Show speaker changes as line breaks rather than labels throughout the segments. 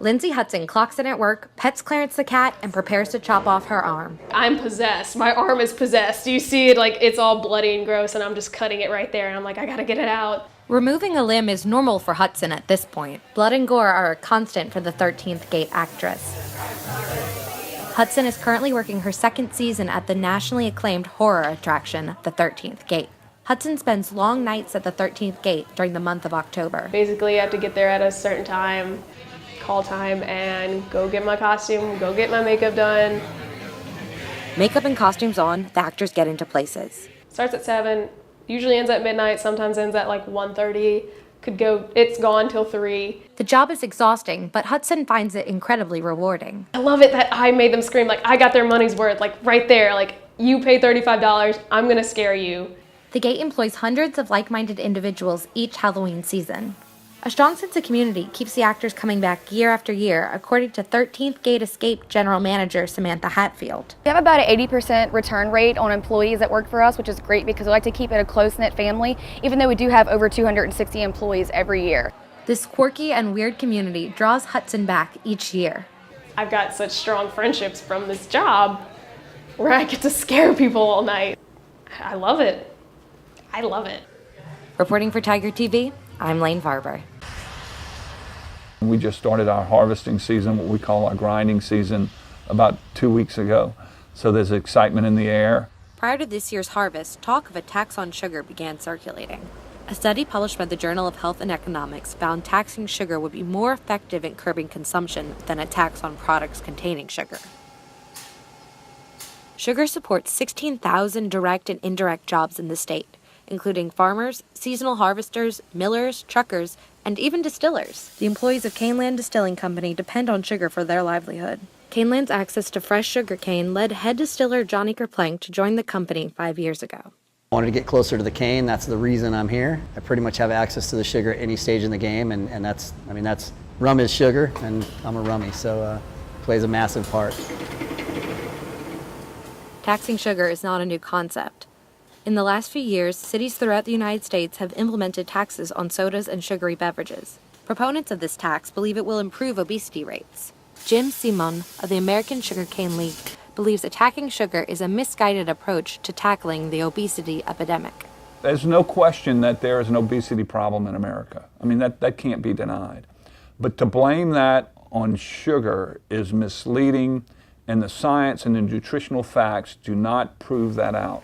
Lindsay Hudson clocks in at work, pets Clarence the cat, and prepares to chop off her arm.
I'm possessed. My arm is possessed. You see it, like, it's all bloody and gross, and I'm just cutting it right there, and I'm like, I gotta get it out.
Removing a limb is normal for Hudson at this point. Blood and gore are a constant for the 13th Gate actress. Hudson is currently working her second season at the nationally acclaimed horror attraction, the 13th Gate. Hudson spends long nights at the 13th Gate during the month of October.
Basically, I have to get there at a certain time, call time, and go get my costume, go get my makeup done.
Makeup and costumes on, the actors get into places.
Starts at 7, usually ends at midnight, sometimes ends at like 1:30. It's gone till 3.
The job is exhausting, but Hudson finds it incredibly rewarding.
I love it that I made them scream, like, I got their money's worth, like, right there, like, you paid $35, I'm gonna scare you.
The Gate employs hundreds of like-minded individuals each Halloween season. A strong sense of community keeps the actors coming back year after year, according to 13th Gate Escape General Manager Samantha Hatfield.
We have about an 80% return rate on employees that work for us, which is great because we like to keep it a close-knit family, even though we do have over 260 employees every year.
This quirky and weird community draws Hudson back each year.
I've got such strong friendships from this job where I get to scare people all night. I love it. I love it.
Reporting for Tiger TV, I'm Lane Farber.
We just started our harvesting season, what we call our grinding season, about 2 weeks ago. So there's excitement in the air.
Prior to this year's harvest, talk of a tax on sugar began circulating. A study published by the Journal of Health and Economics found taxing sugar would be more effective in curbing consumption than a tax on products containing sugar. Sugar supports 16,000 direct and indirect jobs in the state, including farmers, seasonal harvesters, millers, truckers, and even distillers. The employees of Caneland Distilling Company depend on sugar for their livelihood. Caneland's access to fresh sugar cane led head distiller Johnny Kerplank to join the company 5 years ago.
I wanted to get closer to the cane. That's the reason I'm here. I pretty much have access to the sugar at any stage in the game, and that's rum is sugar, and I'm a rummy, so it plays a massive part.
Taxing sugar is not a new concept. In the last few years, cities throughout the United States have implemented taxes on sodas and sugary beverages. Proponents of this tax believe it will improve obesity rates. Jim Simon of the American Sugarcane League believes attacking sugar is a misguided approach to tackling the obesity epidemic.
There's no question that there is an obesity problem in America. I mean, that can't be denied. But to blame that on sugar is misleading, and the science and the nutritional facts do not prove that out.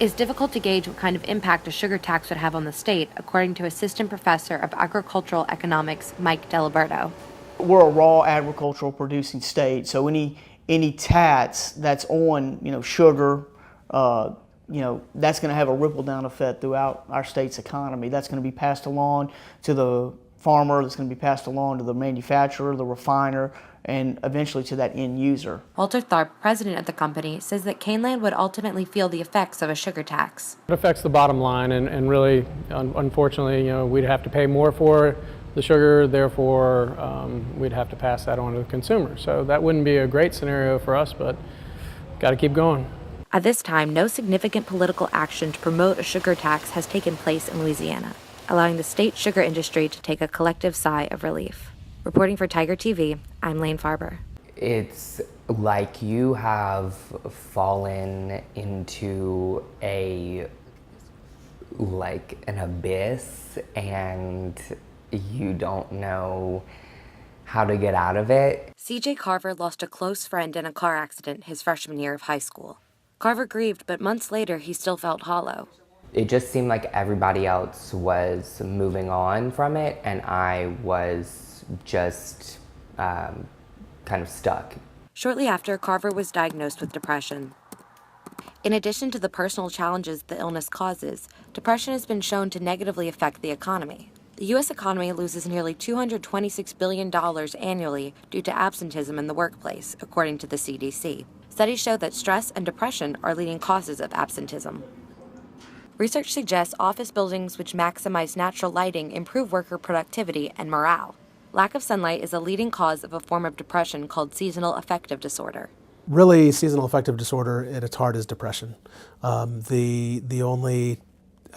It's difficult to gauge what kind of impact a sugar tax would have on the state, according to Assistant Professor of Agricultural Economics Mike Deliberto.
We're a raw agricultural producing state, so any tax that's on sugar, that's going to have a ripple down effect throughout our state's economy. That's going to be passed along to the farmer, that's going to be passed along to the manufacturer, the refiner, and eventually to that end user.
Walter Tharp, president of the company, says that Caneland would ultimately feel the effects of a sugar tax.
It affects the bottom line, and really, unfortunately, we'd have to pay more for the sugar, therefore we'd have to pass that on to the consumer. So that wouldn't be a great scenario for us, but got to keep going.
At this time, no significant political action to promote a sugar tax has taken place in Louisiana, allowing the state sugar industry to take a collective sigh of relief. Reporting for Tiger TV, I'm Lane Farber.
It's like you have fallen into an abyss and you don't know how to get out of it.
CJ Carver lost a close friend in a car accident his freshman year of high school. Carver grieved, but months later he still felt hollow.
It just seemed like everybody else was moving on from it, and I was just kind of stuck.
Shortly after, Carver was diagnosed with depression. In addition to the personal challenges the illness causes, depression has been shown to negatively affect the economy. The U.S. economy loses nearly $226 billion annually due to absenteeism in the workplace, according to the CDC. Studies show that stress and depression are leading causes of absenteeism. Research suggests office buildings which maximize natural lighting improve worker productivity and morale. Lack of sunlight is a leading cause of a form of depression called seasonal affective disorder.
Really, seasonal affective disorder at its heart is depression. The only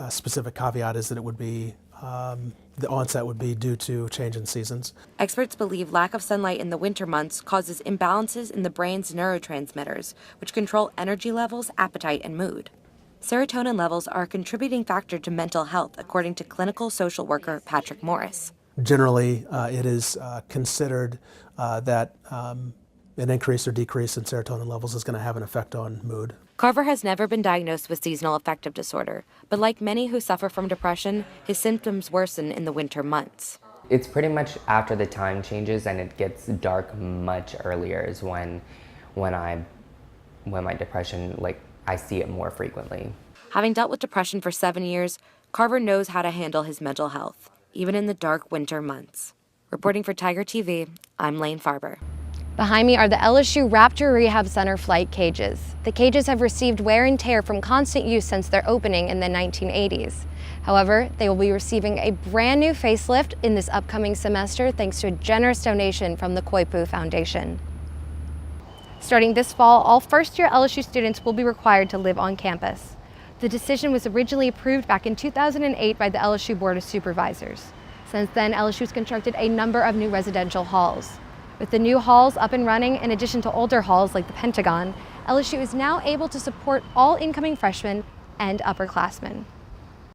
specific caveat is that it would be the onset would be due to change in seasons.
Experts believe lack of sunlight in the winter months causes imbalances in the brain's neurotransmitters, which control energy levels, appetite, and mood. Serotonin levels are a contributing factor to mental health, according to clinical social worker Patrick Morris.
Generally, it is considered that an increase or decrease in serotonin levels is going to have an effect on mood.
Carver has never been diagnosed with seasonal affective disorder, but like many who suffer from depression, his symptoms worsen in the winter months.
It's pretty much after the time changes and it gets dark much earlier is when my depression, like, I see it more frequently.
Having dealt with depression for 7 years, Carver knows how to handle his mental health, even in the dark winter months. Reporting for Tiger TV, I'm Lane Farber.
Behind me are the LSU Raptor Rehab Center flight cages. The cages have received wear and tear from constant use since their opening in the 1980s. However, they will be receiving a brand new facelift in this upcoming semester thanks to a generous donation from the Koipu Foundation. Starting this fall, all first-year LSU students will be required to live on campus. The decision was originally approved back in 2008 by the LSU Board of Supervisors. Since then, LSU has constructed a number of new residential halls. With the new halls up and running, in addition to older halls like the Pentagon, LSU is now able to support all incoming freshmen and upperclassmen.